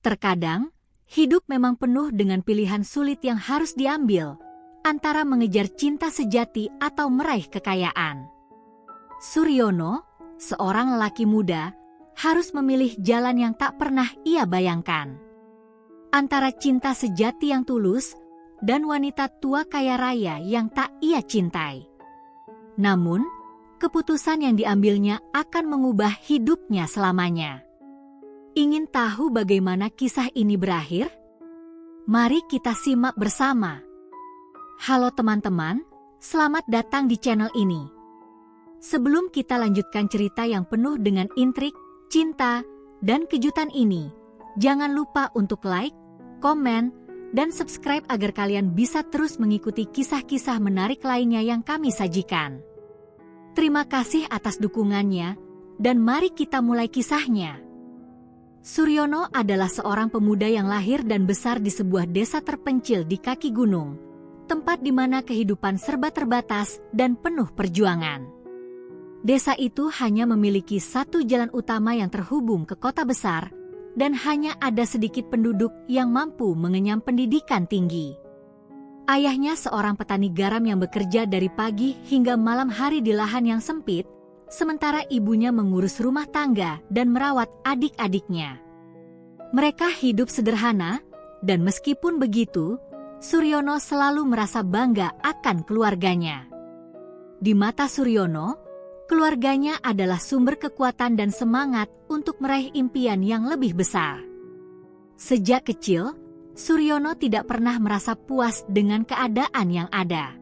Terkadang, hidup memang penuh dengan pilihan sulit yang harus diambil, antara mengejar cinta sejati atau meraih kekayaan. Suryono, seorang lelaki muda, harus memilih jalan yang tak pernah ia bayangkan. Antara cinta sejati yang tulus dan wanita tua kaya raya yang tak ia cintai. Namun, keputusan yang diambilnya akan mengubah hidupnya selamanya. Ingin tahu bagaimana kisah ini berakhir? Mari kita simak bersama. Halo teman-teman, selamat datang di channel ini. Sebelum kita lanjutkan cerita yang penuh dengan intrik, cinta, dan kejutan ini, jangan lupa untuk like, komen, dan subscribe agar kalian bisa terus mengikuti kisah-kisah menarik lainnya yang kami sajikan. Terima kasih atas dukungannya, dan mari kita mulai kisahnya. Suryono adalah seorang pemuda yang lahir dan besar di sebuah desa terpencil di kaki gunung, tempat di mana kehidupan serba terbatas dan penuh perjuangan. Desa itu hanya memiliki satu jalan utama yang terhubung ke kota besar, dan hanya ada sedikit penduduk yang mampu mengenyam pendidikan tinggi. Ayahnya seorang petani garam yang bekerja dari pagi hingga malam hari di lahan yang sempit, sementara ibunya mengurus rumah tangga dan merawat adik-adiknya. Mereka hidup sederhana, dan meskipun begitu, Suryono selalu merasa bangga akan keluarganya. Di mata Suryono, keluarganya adalah sumber kekuatan dan semangat untuk meraih impian yang lebih besar. Sejak kecil, Suryono tidak pernah merasa puas dengan keadaan yang ada.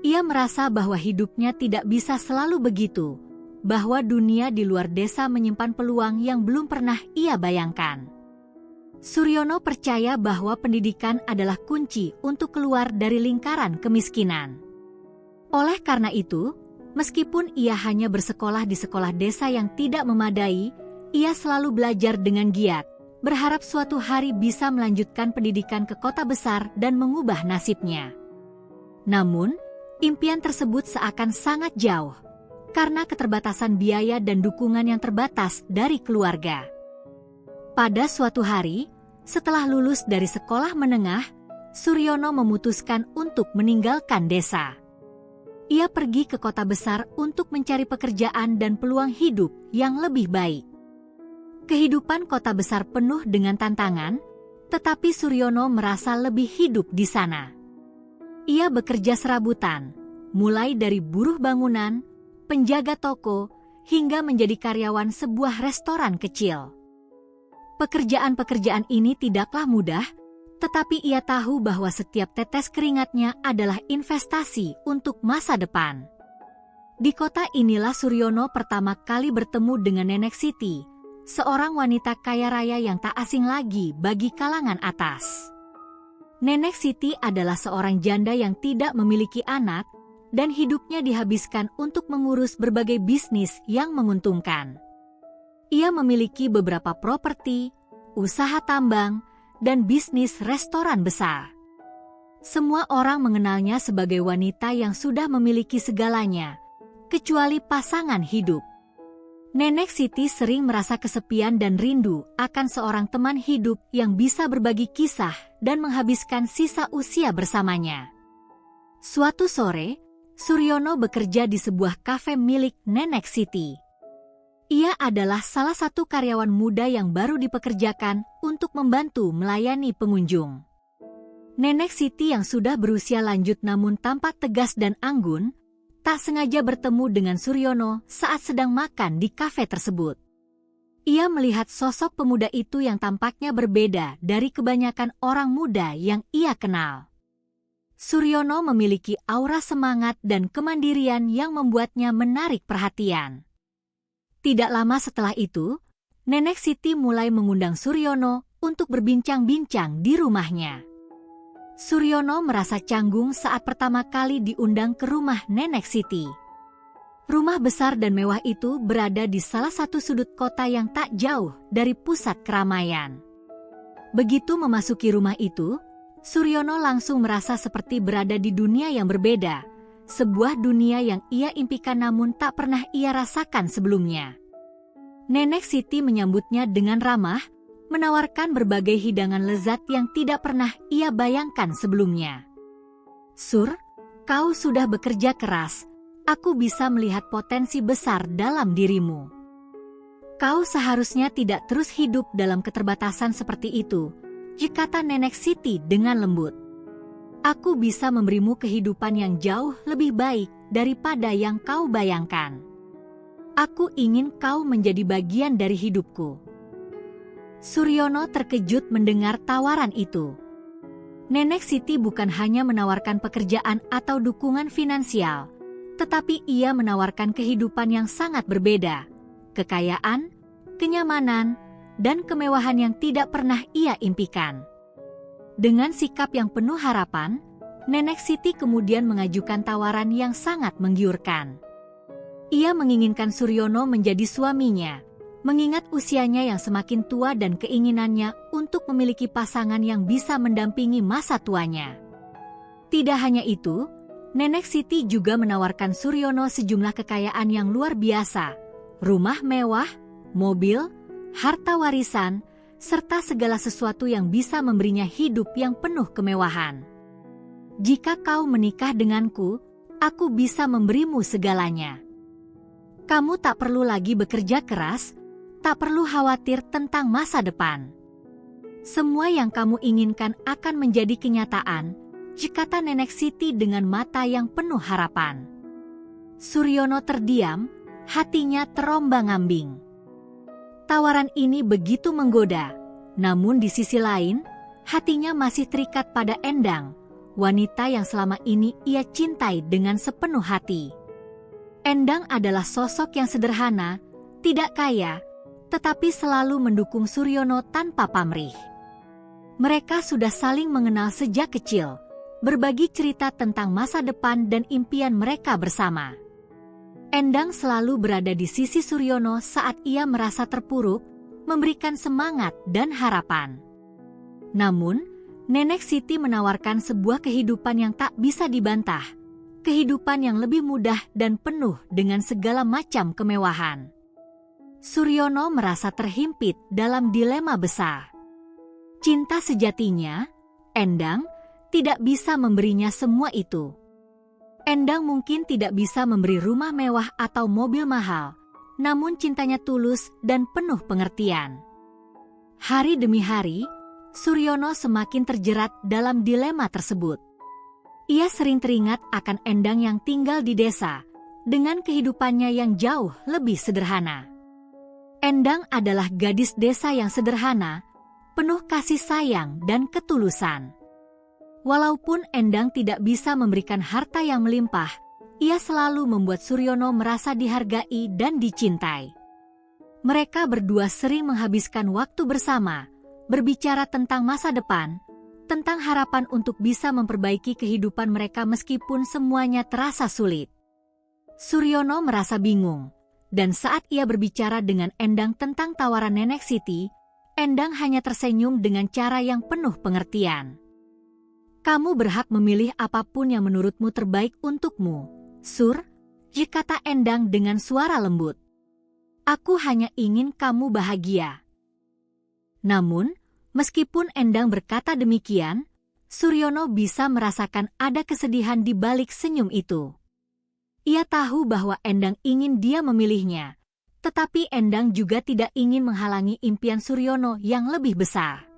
Ia merasa bahwa hidupnya tidak bisa selalu begitu, bahwa dunia di luar desa menyimpan peluang yang belum pernah ia bayangkan. Suryono percaya bahwa pendidikan adalah kunci untuk keluar dari lingkaran kemiskinan. Oleh karena itu, meskipun ia hanya bersekolah di sekolah desa yang tidak memadai, ia selalu belajar dengan giat, berharap suatu hari bisa melanjutkan pendidikan ke kota besar dan mengubah nasibnya. Namun, impian tersebut seakan sangat jauh, karena keterbatasan biaya dan dukungan yang terbatas dari keluarga. Pada suatu hari, setelah lulus dari sekolah menengah, Suryono memutuskan untuk meninggalkan desa. Ia pergi ke kota besar untuk mencari pekerjaan dan peluang hidup yang lebih baik. Kehidupan kota besar penuh dengan tantangan, tetapi Suryono merasa lebih hidup di sana. Ia bekerja serabutan, mulai dari buruh bangunan, penjaga toko, hingga menjadi karyawan sebuah restoran kecil. Pekerjaan-pekerjaan ini tidaklah mudah, tetapi ia tahu bahwa setiap tetes keringatnya adalah investasi untuk masa depan. Di kota inilah Suryono pertama kali bertemu dengan Nenek Siti, seorang wanita kaya raya yang tak asing lagi bagi kalangan atas. Nenek Siti adalah seorang janda yang tidak memiliki anak, dan hidupnya dihabiskan untuk mengurus berbagai bisnis yang menguntungkan. Ia memiliki beberapa properti, usaha tambang, dan bisnis restoran besar. Semua orang mengenalnya sebagai wanita yang sudah memiliki segalanya, kecuali pasangan hidup. Nenek Siti sering merasa kesepian dan rindu akan seorang teman hidup yang bisa berbagi kisah dan menghabiskan sisa usia bersamanya. Suatu sore, Suryono bekerja di sebuah kafe milik Nenek Siti. Ia adalah salah satu karyawan muda yang baru dipekerjakan untuk membantu melayani pengunjung. Nenek Siti yang sudah berusia lanjut namun tampak tegas dan anggun, tak sengaja bertemu dengan Suryono saat sedang makan di kafe tersebut. Ia melihat sosok pemuda itu yang tampaknya berbeda dari kebanyakan orang muda yang ia kenal. Suryono memiliki aura semangat dan kemandirian yang membuatnya menarik perhatian. Tidak lama setelah itu, Nenek Siti mulai mengundang Suryono untuk berbincang-bincang di rumahnya. Suryono merasa canggung saat pertama kali diundang ke rumah Nenek Siti. Rumah besar dan mewah itu berada di salah satu sudut kota yang tak jauh dari pusat keramaian. Begitu memasuki rumah itu, Suryono langsung merasa seperti berada di dunia yang berbeda, sebuah dunia yang ia impikan namun tak pernah ia rasakan sebelumnya. Nenek Siti menyambutnya dengan ramah, menawarkan berbagai hidangan lezat yang tidak pernah ia bayangkan sebelumnya. Sur, kau sudah bekerja keras. Aku bisa melihat potensi besar dalam dirimu. Kau seharusnya tidak terus hidup dalam keterbatasan seperti itu, kata Nenek Siti dengan lembut. Aku bisa memberimu kehidupan yang jauh lebih baik daripada yang kau bayangkan. Aku ingin kau menjadi bagian dari hidupku. Suryono terkejut mendengar tawaran itu. Nenek Siti bukan hanya menawarkan pekerjaan atau dukungan finansial, tetapi ia menawarkan kehidupan yang sangat berbeda, kekayaan, kenyamanan, dan kemewahan yang tidak pernah ia impikan. Dengan sikap yang penuh harapan, Nenek Siti kemudian mengajukan tawaran yang sangat menggiurkan. Ia menginginkan Suryono menjadi suaminya, mengingat usianya yang semakin tua dan keinginannya untuk memiliki pasangan yang bisa mendampingi masa tuanya. Tidak hanya itu, Nenek Siti juga menawarkan Suryono sejumlah kekayaan yang luar biasa, rumah mewah, mobil, harta warisan, serta segala sesuatu yang bisa memberinya hidup yang penuh kemewahan. Jika kau menikah denganku, aku bisa memberimu segalanya. Kamu tak perlu lagi bekerja keras, tak perlu khawatir tentang masa depan. Semua yang kamu inginkan akan menjadi kenyataan, kata Nenek Siti dengan mata yang penuh harapan. Suryono terdiam, hatinya terombang-ambing. Tawaran ini begitu menggoda, namun di sisi lain, hatinya masih terikat pada Endang, wanita yang selama ini ia cintai dengan sepenuh hati. Endang adalah sosok yang sederhana, tidak kaya, tetapi selalu mendukung Suryono tanpa pamrih. Mereka sudah saling mengenal sejak kecil, berbagi cerita tentang masa depan dan impian mereka bersama. Endang selalu berada di sisi Suryono saat ia merasa terpuruk, memberikan semangat dan harapan. Namun, Nenek Siti menawarkan sebuah kehidupan yang tak bisa dibantah, kehidupan yang lebih mudah dan penuh dengan segala macam kemewahan. Suryono merasa terhimpit dalam dilema besar. Cinta sejatinya, Endang, tidak bisa memberinya semua itu. Endang mungkin tidak bisa memberi rumah mewah atau mobil mahal, namun cintanya tulus dan penuh pengertian. Hari demi hari, Suryono semakin terjerat dalam dilema tersebut. Ia sering teringat akan Endang yang tinggal di desa, dengan kehidupannya yang jauh lebih sederhana. Endang adalah gadis desa yang sederhana, penuh kasih sayang dan ketulusan. Walaupun Endang tidak bisa memberikan harta yang melimpah, ia selalu membuat Suryono merasa dihargai dan dicintai. Mereka berdua sering menghabiskan waktu bersama, berbicara tentang masa depan, tentang harapan untuk bisa memperbaiki kehidupan mereka meskipun semuanya terasa sulit. Suryono merasa bingung, dan saat ia berbicara dengan Endang tentang tawaran Nenek Siti, Endang hanya tersenyum dengan cara yang penuh pengertian. Kamu berhak memilih apapun yang menurutmu terbaik untukmu, Sur, kata Endang dengan suara lembut. Aku hanya ingin kamu bahagia. Namun, meskipun Endang berkata demikian, Suryono bisa merasakan ada kesedihan di balik senyum itu. Ia tahu bahwa Endang ingin dia memilihnya, tetapi Endang juga tidak ingin menghalangi impian Suryono yang lebih besar.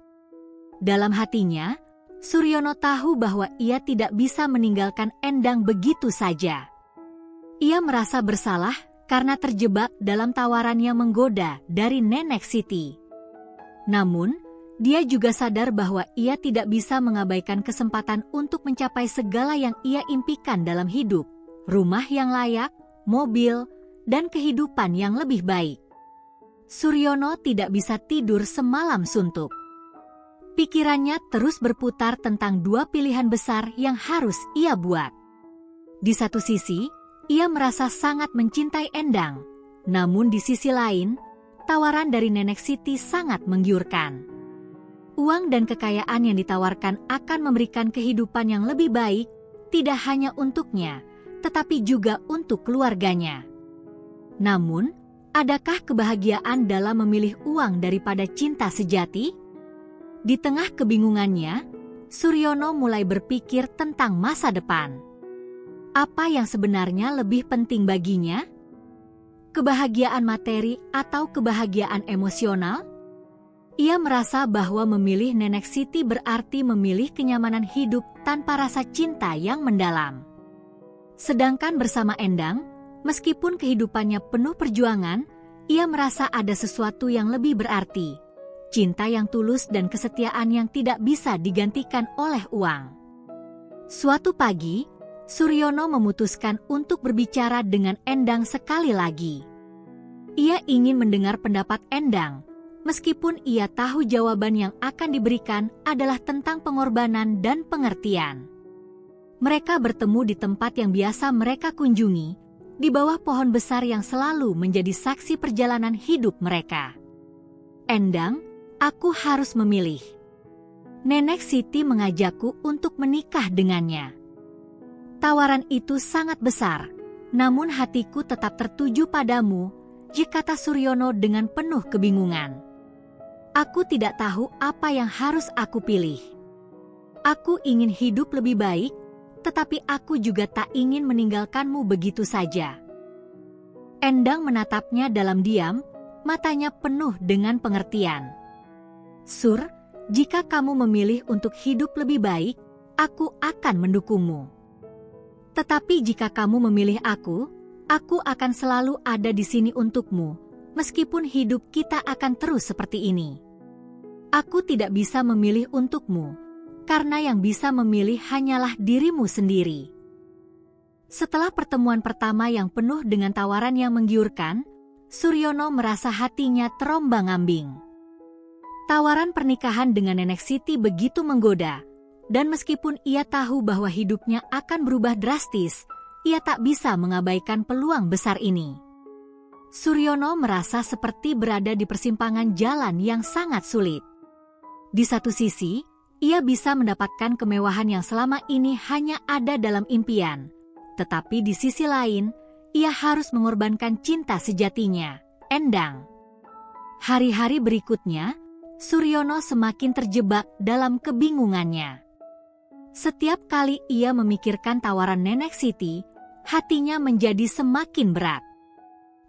Dalam hatinya, Suryono tahu bahwa ia tidak bisa meninggalkan Endang begitu saja. Ia merasa bersalah karena terjebak dalam tawaran yang menggoda dari Nenek Siti. Namun, dia juga sadar bahwa ia tidak bisa mengabaikan kesempatan untuk mencapai segala yang ia impikan dalam hidup, rumah yang layak, mobil, dan kehidupan yang lebih baik. Suryono tidak bisa tidur semalam suntuk. Pikirannya terus berputar tentang dua pilihan besar yang harus ia buat. Di satu sisi, ia merasa sangat mencintai Endang, namun di sisi lain, tawaran dari Nenek Siti sangat menggiurkan. Uang dan kekayaan yang ditawarkan akan memberikan kehidupan yang lebih baik, tidak hanya untuknya, tetapi juga untuk keluarganya. Namun, Adakah kebahagiaan dalam memilih uang daripada cinta sejati? Di tengah kebingungannya, Suryono mulai berpikir tentang masa depan. Apa yang sebenarnya lebih penting baginya? Kebahagiaan materi atau kebahagiaan emosional? Ia merasa bahwa memilih Nenek Siti berarti memilih kenyamanan hidup tanpa rasa cinta yang mendalam. Sedangkan bersama Endang, meskipun kehidupannya penuh perjuangan, ia merasa ada sesuatu yang lebih berarti. Cinta yang tulus dan kesetiaan yang tidak bisa digantikan oleh uang. Suatu pagi, Suryono memutuskan untuk berbicara dengan Endang sekali lagi. Ia ingin mendengar pendapat Endang, meskipun ia tahu jawaban yang akan diberikan adalah tentang pengorbanan dan pengertian. Mereka bertemu di tempat yang biasa mereka kunjungi, di bawah pohon besar yang selalu menjadi saksi perjalanan hidup mereka. Endang, aku harus memilih. Nenek Siti mengajakku untuk menikah dengannya. Tawaran itu sangat besar, namun hatiku tetap tertuju padamu, kata Suryono dengan penuh kebingungan. Aku tidak tahu apa yang harus aku pilih. Aku ingin hidup lebih baik, tetapi aku juga tak ingin meninggalkanmu begitu saja. Endang menatapnya dalam diam, matanya penuh dengan pengertian. Sur, jika kamu memilih untuk hidup lebih baik, aku akan mendukungmu. Tetapi jika kamu memilih aku akan selalu ada di sini untukmu, meskipun hidup kita akan terus seperti ini. Aku tidak bisa memilih untukmu, karena yang bisa memilih hanyalah dirimu sendiri. Setelah pertemuan pertama yang penuh dengan tawaran yang menggiurkan, Suryono merasa hatinya terombang-ambing. Tawaran pernikahan dengan Nenek Siti begitu menggoda, dan meskipun ia tahu bahwa hidupnya akan berubah drastis, ia tak bisa mengabaikan peluang besar ini. Suryono merasa seperti berada di persimpangan jalan yang sangat sulit. Di satu sisi, ia bisa mendapatkan kemewahan yang selama ini hanya ada dalam impian. Tetapi di sisi lain, ia harus mengorbankan cinta sejatinya, Endang. Hari-hari berikutnya, Suryono semakin terjebak dalam kebingungannya. Setiap kali ia memikirkan tawaran Nenek Siti, hatinya menjadi semakin berat.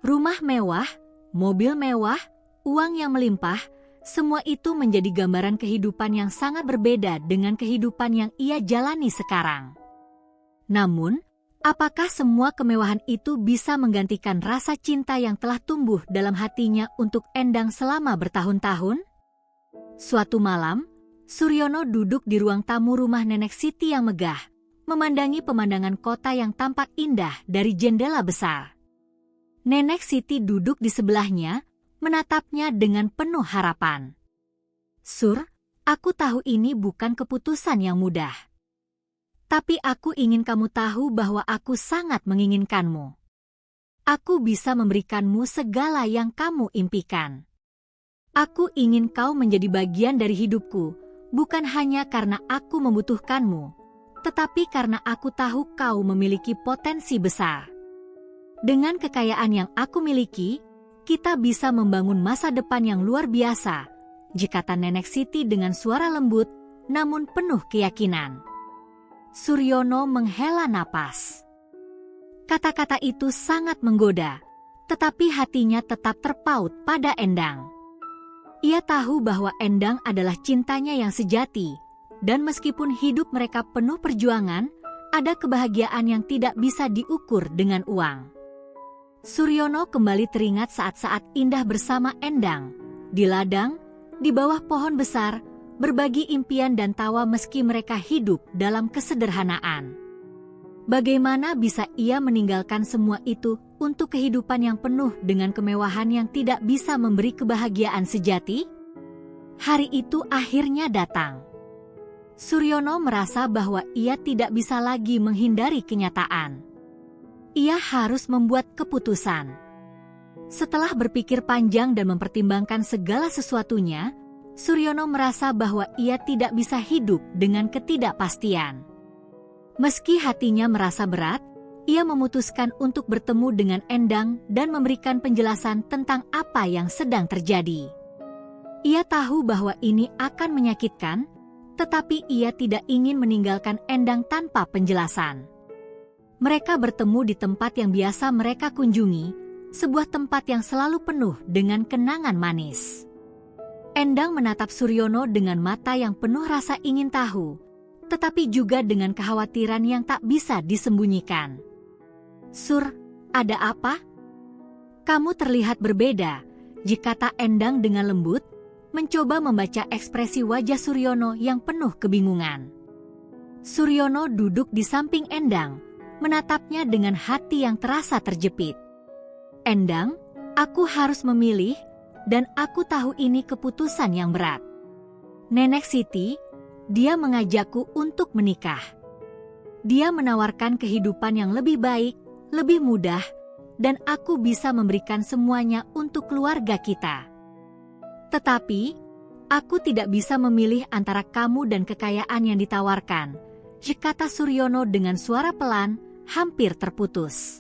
Rumah mewah, mobil mewah, uang yang melimpah, semua itu menjadi gambaran kehidupan yang sangat berbeda dengan kehidupan yang ia jalani sekarang. Namun, apakah semua kemewahan itu bisa menggantikan rasa cinta yang telah tumbuh dalam hatinya untuk Endang selama bertahun-tahun? Suatu malam, Suryono duduk di ruang tamu rumah Nenek Siti yang megah, memandangi pemandangan kota yang tampak indah dari jendela besar. Nenek Siti duduk di sebelahnya, menatapnya dengan penuh harapan. Sur, aku tahu ini bukan keputusan yang mudah. Tapi aku ingin kamu tahu bahwa aku sangat menginginkanmu. Aku bisa memberikanmu segala yang kamu impikan. Aku ingin kau menjadi bagian dari hidupku, bukan hanya karena aku membutuhkanmu, tetapi karena aku tahu kau memiliki potensi besar. Dengan kekayaan yang aku miliki, kita bisa membangun masa depan yang luar biasa, kata Nenek Siti dengan suara lembut, namun penuh keyakinan. Suryono menghela napas. Kata-kata itu sangat menggoda, tetapi hatinya tetap terpaut pada Endang. Ia tahu bahwa Endang adalah cintanya yang sejati, dan meskipun hidup mereka penuh perjuangan, ada kebahagiaan yang tidak bisa diukur dengan uang. Suryono kembali teringat saat-saat indah bersama Endang, di ladang, di bawah pohon besar, berbagi impian dan tawa meski mereka hidup dalam kesederhanaan. Bagaimana bisa ia meninggalkan semua itu untuk kehidupan yang penuh dengan kemewahan yang tidak bisa memberi kebahagiaan sejati? Hari itu akhirnya datang. Suryono merasa bahwa ia tidak bisa lagi menghindari kenyataan. Ia harus membuat keputusan. Setelah berpikir panjang dan mempertimbangkan segala sesuatunya, Suryono merasa bahwa ia tidak bisa hidup dengan ketidakpastian. Meski hatinya merasa berat, ia memutuskan untuk bertemu dengan Endang dan memberikan penjelasan tentang apa yang sedang terjadi. Ia tahu bahwa ini akan menyakitkan, tetapi ia tidak ingin meninggalkan Endang tanpa penjelasan. Mereka bertemu di tempat yang biasa mereka kunjungi, sebuah tempat yang selalu penuh dengan kenangan manis. Endang menatap Suryono dengan mata yang penuh rasa ingin tahu, tetapi juga dengan kekhawatiran yang tak bisa disembunyikan. "Sur, ada apa? Kamu terlihat berbeda," kata Endang dengan lembut, mencoba membaca ekspresi wajah Suryono yang penuh kebingungan. Suryono duduk di samping Endang, menatapnya dengan hati yang terasa terjepit. "Endang, aku harus memilih, dan aku tahu ini keputusan yang berat. Nenek Siti, dia mengajakku untuk menikah. Dia menawarkan kehidupan yang lebih baik, lebih mudah, dan aku bisa memberikan semuanya untuk keluarga kita. Tetapi, aku tidak bisa memilih antara kamu dan kekayaan yang ditawarkan," kata Suryono dengan suara pelan, hampir terputus.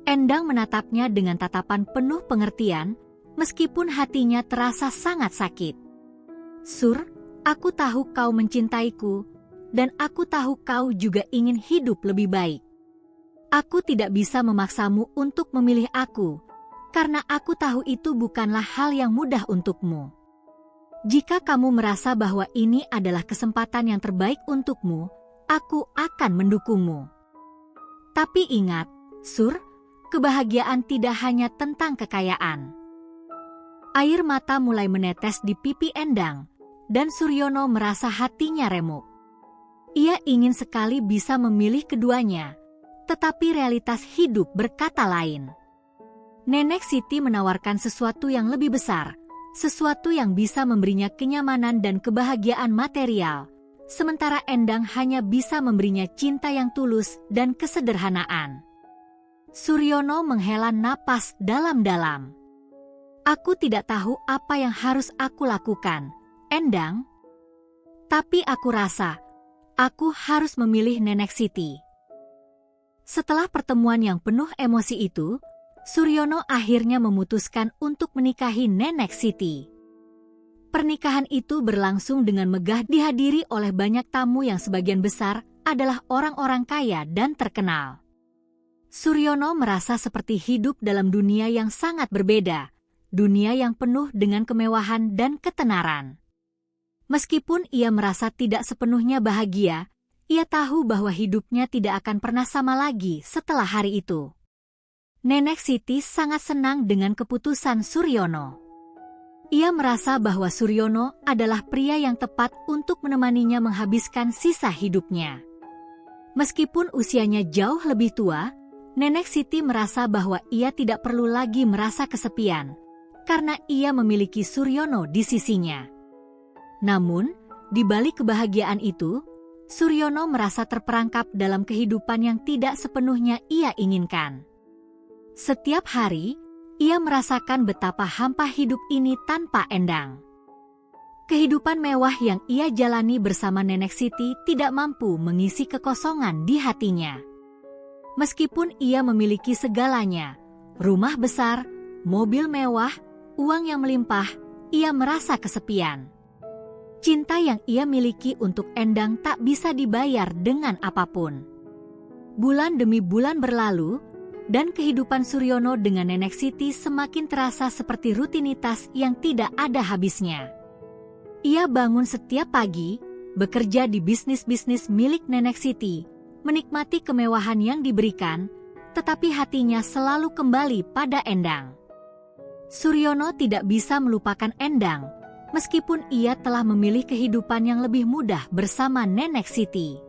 Endang menatapnya dengan tatapan penuh pengertian, meskipun hatinya terasa sangat sakit. "Sur, aku tahu kau mencintaiku, dan aku tahu kau juga ingin hidup lebih baik. Aku tidak bisa memaksamu untuk memilih aku, karena aku tahu itu bukanlah hal yang mudah untukmu. Jika kamu merasa bahwa ini adalah kesempatan yang terbaik untukmu, aku akan mendukungmu. Tapi ingat, Sur, kebahagiaan tidak hanya tentang kekayaan." Air mata mulai menetes di pipi Endang, dan Suryono merasa hatinya remuk. Ia ingin sekali bisa memilih keduanya, tetapi realitas hidup berkata lain. Nenek Siti menawarkan sesuatu yang lebih besar, sesuatu yang bisa memberinya kenyamanan dan kebahagiaan material, sementara Endang hanya bisa memberinya cinta yang tulus dan kesederhanaan. Suryono menghela napas dalam-dalam. "Aku tidak tahu apa yang harus aku lakukan, Endang. Tapi aku rasa, aku harus memilih Nenek Siti." Setelah pertemuan yang penuh emosi itu, Suryono akhirnya memutuskan untuk menikahi Nenek Siti. Pernikahan itu berlangsung dengan megah, dihadiri oleh banyak tamu yang sebagian besar adalah orang-orang kaya dan terkenal. Suryono merasa seperti hidup dalam dunia yang sangat berbeda, dunia yang penuh dengan kemewahan dan ketenaran. Meskipun ia merasa tidak sepenuhnya bahagia, ia tahu bahwa hidupnya tidak akan pernah sama lagi setelah hari itu. Nenek Siti sangat senang dengan keputusan Suryono. Ia merasa bahwa Suryono adalah pria yang tepat untuk menemaninya menghabiskan sisa hidupnya. Meskipun usianya jauh lebih tua, Nenek Siti merasa bahwa ia tidak perlu lagi merasa kesepian, karena ia memiliki Suryono di sisinya. Namun, di balik kebahagiaan itu, Suryono merasa terperangkap dalam kehidupan yang tidak sepenuhnya ia inginkan. Setiap hari, ia merasakan betapa hampa hidup ini tanpa Endang. Kehidupan mewah yang ia jalani bersama Nenek Siti tidak mampu mengisi kekosongan di hatinya. Meskipun ia memiliki segalanya, rumah besar, mobil mewah, uang yang melimpah, ia merasa kesepian. Cinta yang ia miliki untuk Endang tak bisa dibayar dengan apapun. Bulan demi bulan berlalu, dan kehidupan Suryono dengan Nenek Siti semakin terasa seperti rutinitas yang tidak ada habisnya. Ia bangun setiap pagi, bekerja di bisnis-bisnis milik Nenek Siti, menikmati kemewahan yang diberikan, tetapi hatinya selalu kembali pada Endang. Suryono tidak bisa melupakan Endang, meskipun ia telah memilih kehidupan yang lebih mudah bersama Nenek Siti.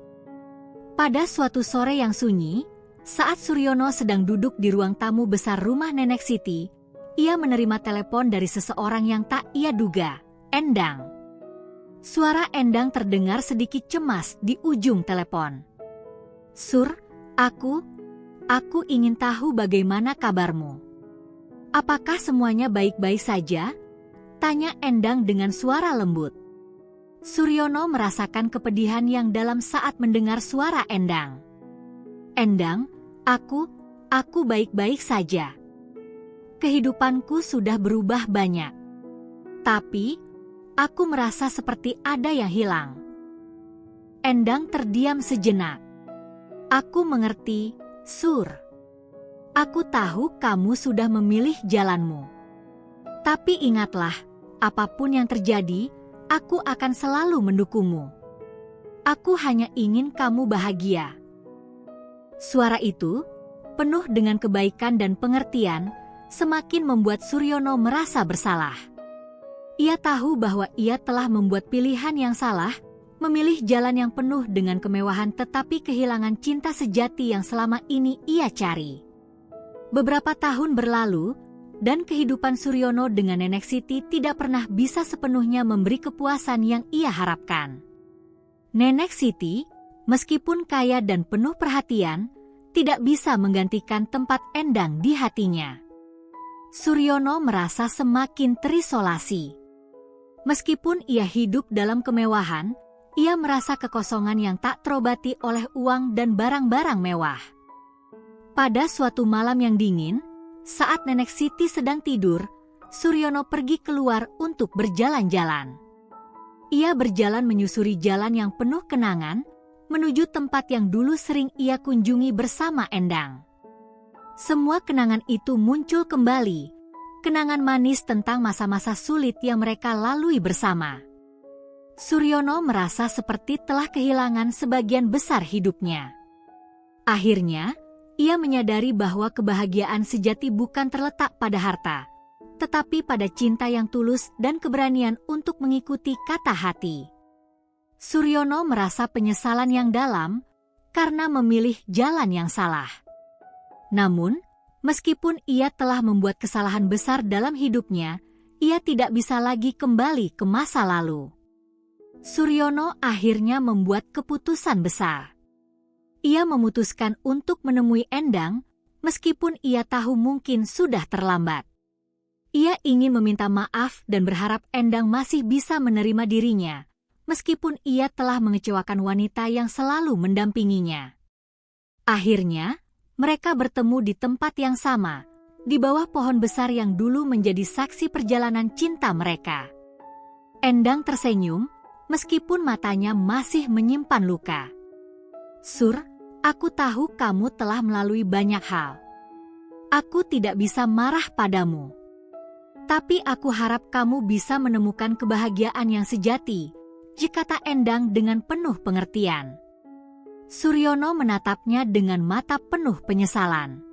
Pada suatu sore yang sunyi, saat Suryono sedang duduk di ruang tamu besar rumah Nenek Siti, ia menerima telepon dari seseorang yang tak ia duga, Endang. Suara Endang terdengar sedikit cemas di ujung telepon. "Sur, aku ingin tahu bagaimana kabarmu. Apakah semuanya baik-baik saja?" tanya Endang dengan suara lembut. Suryono merasakan kepedihan yang dalam saat mendengar suara Endang. "Endang, Aku baik-baik saja. Kehidupanku sudah berubah banyak. Tapi, aku merasa seperti ada yang hilang. Endang terdiam sejenak. Aku mengerti, Sur. Aku tahu kamu sudah memilih jalanmu. Tapi ingatlah, apapun yang terjadi, aku akan selalu mendukungmu. Aku hanya ingin kamu bahagia. Suara itu, penuh dengan kebaikan dan pengertian, semakin membuat Suryono merasa bersalah. Ia tahu bahwa ia telah membuat pilihan yang salah, memilih jalan yang penuh dengan kemewahan tetapi kehilangan cinta sejati yang selama ini ia cari. Beberapa tahun berlalu, dan kehidupan Suryono dengan Nenek Siti tidak pernah bisa sepenuhnya memberi kepuasan yang ia harapkan. Nenek Siti, meskipun kaya dan penuh perhatian, tidak bisa menggantikan tempat Endang di hatinya. Suryono merasa semakin terisolasi. Meskipun ia hidup dalam kemewahan, ia merasa kekosongan yang tak terobati oleh uang dan barang-barang mewah. Pada suatu malam yang dingin, saat Nenek Siti sedang tidur, Suryono pergi keluar untuk berjalan-jalan. Ia berjalan menyusuri jalan yang penuh kenangan, menuju tempat yang dulu sering ia kunjungi bersama Endang. Semua kenangan itu muncul kembali, kenangan manis tentang masa-masa sulit yang mereka lalui bersama. Suryono merasa seperti telah kehilangan sebagian besar hidupnya. Akhirnya, ia menyadari bahwa kebahagiaan sejati bukan terletak pada harta, tetapi pada cinta yang tulus dan keberanian untuk mengikuti kata hati. Suryono merasa penyesalan yang dalam karena memilih jalan yang salah. Namun, meskipun ia telah membuat kesalahan besar dalam hidupnya, ia tidak bisa lagi kembali ke masa lalu. Suryono akhirnya membuat keputusan besar. Ia memutuskan untuk menemui Endang, meskipun ia tahu mungkin sudah terlambat. Ia ingin meminta maaf dan berharap Endang masih bisa menerima dirinya, meskipun ia telah mengecewakan wanita yang selalu mendampinginya. Akhirnya, mereka bertemu di tempat yang sama, di bawah pohon besar yang dulu menjadi saksi perjalanan cinta mereka. Endang tersenyum, meskipun matanya masih menyimpan luka. Sur, aku tahu kamu telah melalui banyak hal. Aku tidak bisa marah padamu. Tapi aku harap kamu bisa menemukan kebahagiaan yang sejati, kata Endang dengan penuh pengertian. Suryono menatapnya dengan mata penuh penyesalan.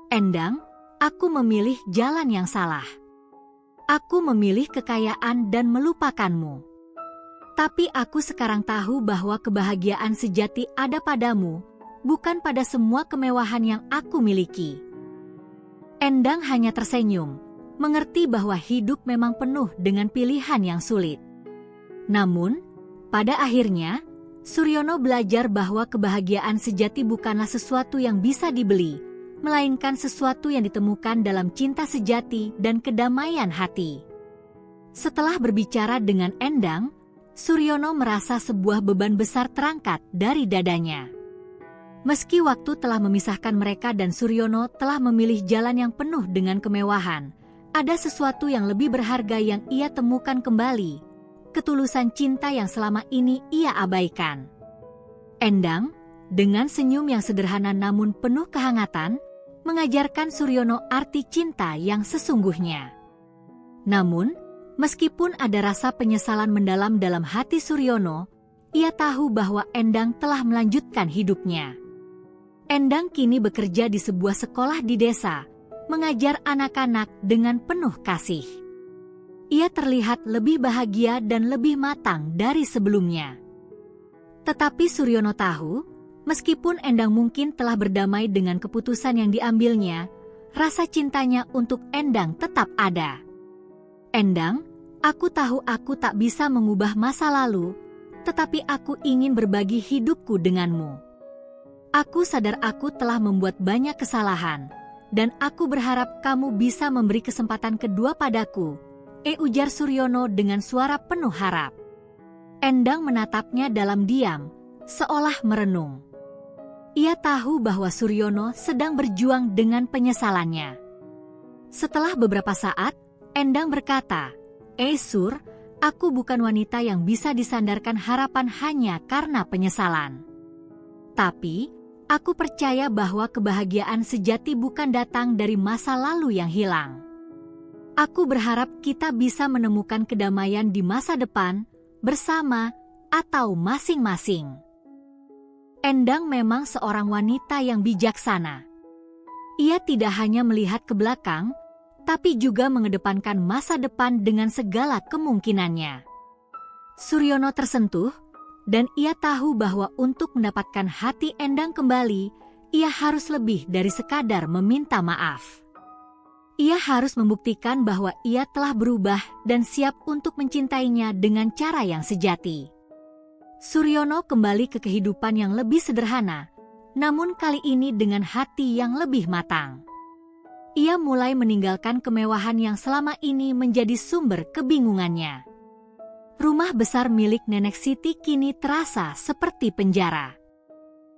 Endang, aku memilih jalan yang salah. Aku memilih kekayaan dan melupakanmu. Tapi aku sekarang tahu bahwa kebahagiaan sejati ada padamu, bukan pada semua kemewahan yang aku miliki. Endang hanya tersenyum, mengerti bahwa hidup memang penuh dengan pilihan yang sulit. Namun, pada akhirnya, Suryono belajar bahwa kebahagiaan sejati bukanlah sesuatu yang bisa dibeli, melainkan sesuatu yang ditemukan dalam cinta sejati dan kedamaian hati. Setelah berbicara dengan Endang, Suryono merasa sebuah beban besar terangkat dari dadanya. Meski waktu telah memisahkan mereka dan Suryono telah memilih jalan yang penuh dengan kemewahan, ada sesuatu yang lebih berharga yang ia temukan kembali, ketulusan cinta yang selama ini ia abaikan. Endang, dengan senyum yang sederhana namun penuh kehangatan, mengajarkan Suryono arti cinta yang sesungguhnya. Namun, meskipun ada rasa penyesalan mendalam dalam hati Suryono, ia tahu bahwa Endang telah melanjutkan hidupnya. Endang kini bekerja di sebuah sekolah di desa, mengajar anak-anak dengan penuh kasih. Ia terlihat lebih bahagia dan lebih matang dari sebelumnya. Tetapi Suryono tahu, meskipun Endang mungkin telah berdamai dengan keputusan yang diambilnya, rasa cintanya untuk Endang tetap ada. Endang, aku tahu aku tak bisa mengubah masa lalu, tetapi aku ingin berbagi hidupku denganmu. Aku sadar aku telah membuat banyak kesalahan, dan aku berharap kamu bisa memberi kesempatan kedua padaku, ujar Suryono dengan suara penuh harap. Endang menatapnya dalam diam, seolah merenung. Ia tahu bahwa Suryono sedang berjuang dengan penyesalannya. Setelah beberapa saat, Endang berkata, Sur, aku bukan wanita yang bisa disandarkan harapan hanya karena penyesalan. Tapi, aku percaya bahwa kebahagiaan sejati bukan datang dari masa lalu yang hilang. Aku berharap kita bisa menemukan kedamaian di masa depan, bersama, atau masing-masing. Endang memang seorang wanita yang bijaksana. Ia tidak hanya melihat ke belakang, tapi juga mengedepankan masa depan dengan segala kemungkinannya. Suryono tersentuh, dan ia tahu bahwa untuk mendapatkan hati Endang kembali, ia harus lebih dari sekadar meminta maaf. Ia harus membuktikan bahwa ia telah berubah dan siap untuk mencintainya dengan cara yang sejati. Suryono kembali ke kehidupan yang lebih sederhana, namun kali ini dengan hati yang lebih matang. Ia mulai meninggalkan kemewahan yang selama ini menjadi sumber kebingungannya. Rumah besar milik Nenek Siti kini terasa seperti penjara.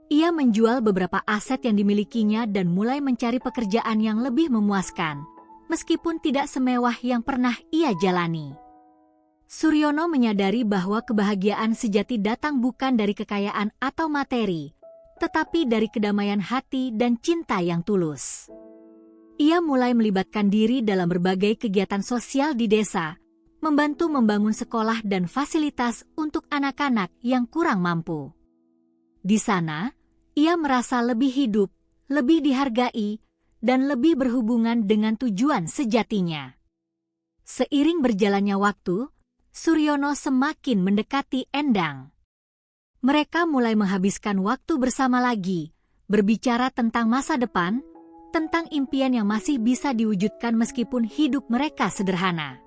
Ia menjual beberapa aset yang dimilikinya dan mulai mencari pekerjaan yang lebih memuaskan, meskipun tidak semewah yang pernah ia jalani. Suryono menyadari bahwa kebahagiaan sejati datang bukan dari kekayaan atau materi, tetapi dari kedamaian hati dan cinta yang tulus. Ia mulai melibatkan diri dalam berbagai kegiatan sosial di desa, membantu membangun sekolah dan fasilitas untuk anak-anak yang kurang mampu. Di sana, ia merasa lebih hidup, lebih dihargai, dan lebih berhubungan dengan tujuan sejatinya. Seiring berjalannya waktu, Suryono semakin mendekati Endang. Mereka mulai menghabiskan waktu bersama lagi, berbicara tentang masa depan, tentang impian yang masih bisa diwujudkan meskipun hidup mereka sederhana.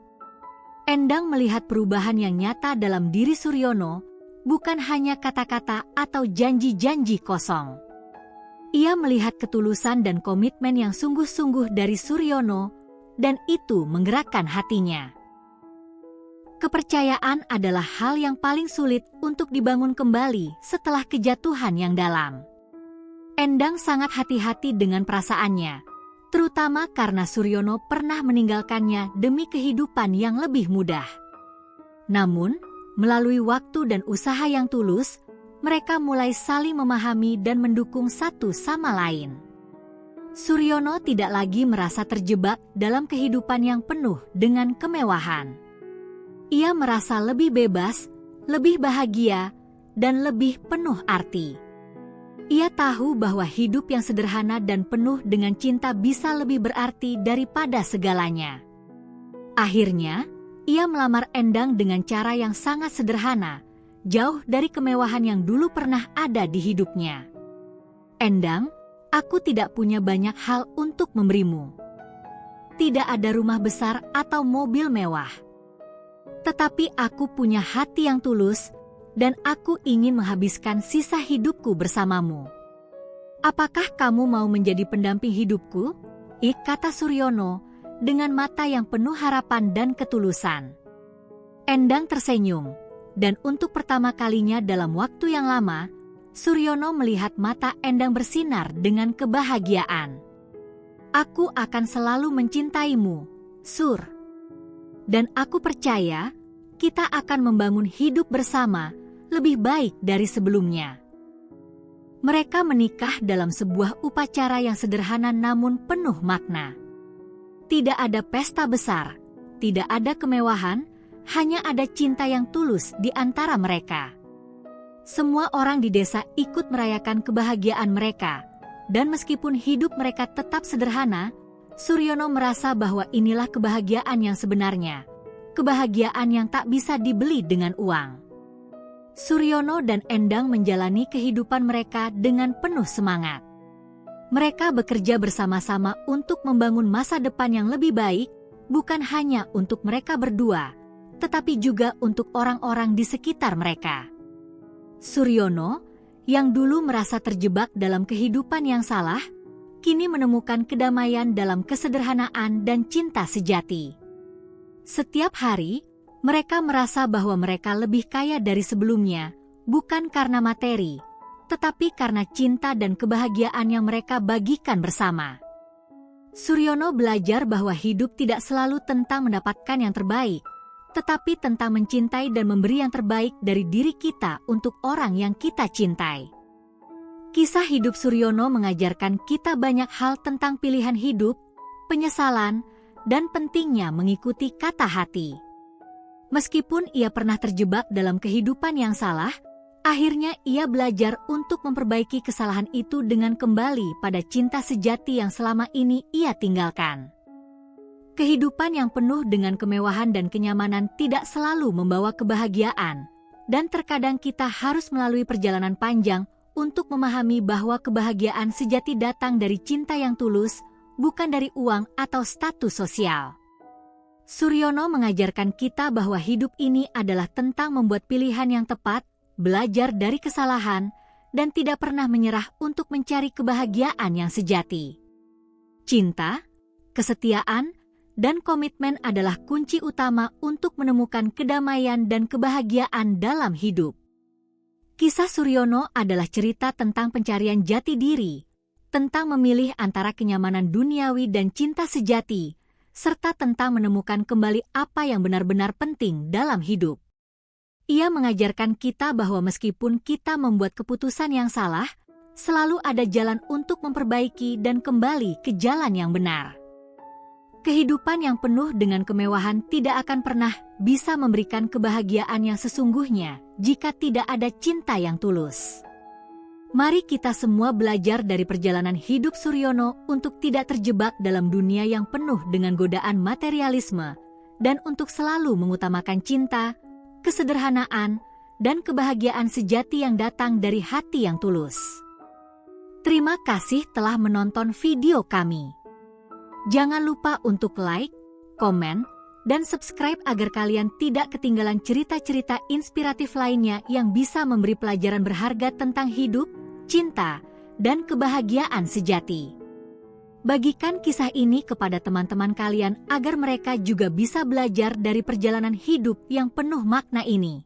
Endang melihat perubahan yang nyata dalam diri Suryono, bukan hanya kata-kata atau janji-janji kosong. Ia melihat ketulusan dan komitmen yang sungguh-sungguh dari Suryono, dan itu menggerakkan hatinya. Kepercayaan adalah hal yang paling sulit untuk dibangun kembali setelah kejatuhan yang dalam. Endang sangat hati-hati dengan perasaannya, terutama karena Suryono pernah meninggalkannya demi kehidupan yang lebih mudah. Namun, melalui waktu dan usaha yang tulus, mereka mulai saling memahami dan mendukung satu sama lain. Suryono tidak lagi merasa terjebak dalam kehidupan yang penuh dengan kemewahan. Ia merasa lebih bebas, lebih bahagia, dan lebih penuh arti. Ia tahu bahwa hidup yang sederhana dan penuh dengan cinta bisa lebih berarti daripada segalanya. Akhirnya, ia melamar Endang dengan cara yang sangat sederhana, jauh dari kemewahan yang dulu pernah ada di hidupnya. Endang, aku tidak punya banyak hal untuk memberimu. Tidak ada rumah besar atau mobil mewah. Tetapi aku punya hati yang tulus, dan aku ingin menghabiskan sisa hidupku bersamamu. Apakah kamu mau menjadi pendamping hidupku? Kata Suryono, dengan mata yang penuh harapan dan ketulusan. Endang tersenyum, dan untuk pertama kalinya dalam waktu yang lama, Suryono melihat mata Endang bersinar dengan kebahagiaan. Aku akan selalu mencintaimu, Sur. Dan aku percaya, kita akan membangun hidup bersama lebih baik dari sebelumnya. Mereka menikah dalam sebuah upacara yang sederhana namun penuh makna. Tidak ada pesta besar, tidak ada kemewahan, hanya ada cinta yang tulus di antara mereka. Semua orang di desa ikut merayakan kebahagiaan mereka, dan meskipun hidup mereka tetap sederhana, Suryono merasa bahwa inilah kebahagiaan yang sebenarnya, kebahagiaan yang tak bisa dibeli dengan uang. Suryono dan Endang menjalani kehidupan mereka dengan penuh semangat. Mereka bekerja bersama-sama untuk membangun masa depan yang lebih baik, bukan hanya untuk mereka berdua, tetapi juga untuk orang-orang di sekitar mereka. Suryono, yang dulu merasa terjebak dalam kehidupan yang salah, kini menemukan kedamaian dalam kesederhanaan dan cinta sejati. Setiap hari, mereka merasa bahwa mereka lebih kaya dari sebelumnya, bukan karena materi, tetapi karena cinta dan kebahagiaan yang mereka bagikan bersama. Suryono belajar bahwa hidup tidak selalu tentang mendapatkan yang terbaik, tetapi tentang mencintai dan memberi yang terbaik dari diri kita untuk orang yang kita cintai. Kisah hidup Suryono mengajarkan kita banyak hal tentang pilihan hidup, penyesalan, dan pentingnya mengikuti kata hati. Meskipun ia pernah terjebak dalam kehidupan yang salah, akhirnya ia belajar untuk memperbaiki kesalahan itu dengan kembali pada cinta sejati yang selama ini ia tinggalkan. Kehidupan yang penuh dengan kemewahan dan kenyamanan tidak selalu membawa kebahagiaan, dan terkadang kita harus melalui perjalanan panjang untuk memahami bahwa kebahagiaan sejati datang dari cinta yang tulus, bukan dari uang atau status sosial. Suryono mengajarkan kita bahwa hidup ini adalah tentang membuat pilihan yang tepat, belajar dari kesalahan, dan tidak pernah menyerah untuk mencari kebahagiaan yang sejati. Cinta, kesetiaan, dan komitmen adalah kunci utama untuk menemukan kedamaian dan kebahagiaan dalam hidup. Kisah Suryono adalah cerita tentang pencarian jati diri, tentang memilih antara kenyamanan duniawi dan cinta sejati, serta tentang menemukan kembali apa yang benar-benar penting dalam hidup. Ia mengajarkan kita bahwa meskipun kita membuat keputusan yang salah, selalu ada jalan untuk memperbaiki dan kembali ke jalan yang benar. Kehidupan yang penuh dengan kemewahan tidak akan pernah bisa memberikan kebahagiaan yang sesungguhnya jika tidak ada cinta yang tulus. Mari kita semua belajar dari perjalanan hidup Suryono untuk tidak terjebak dalam dunia yang penuh dengan godaan materialisme dan untuk selalu mengutamakan cinta, kesederhanaan, dan kebahagiaan sejati yang datang dari hati yang tulus. Terima kasih telah menonton video kami. Jangan lupa untuk like, komen, dan subscribe agar kalian tidak ketinggalan cerita-cerita inspiratif lainnya yang bisa memberi pelajaran berharga tentang hidup, cinta, dan kebahagiaan sejati. Bagikan kisah ini kepada teman-teman kalian agar mereka juga bisa belajar dari perjalanan hidup yang penuh makna ini.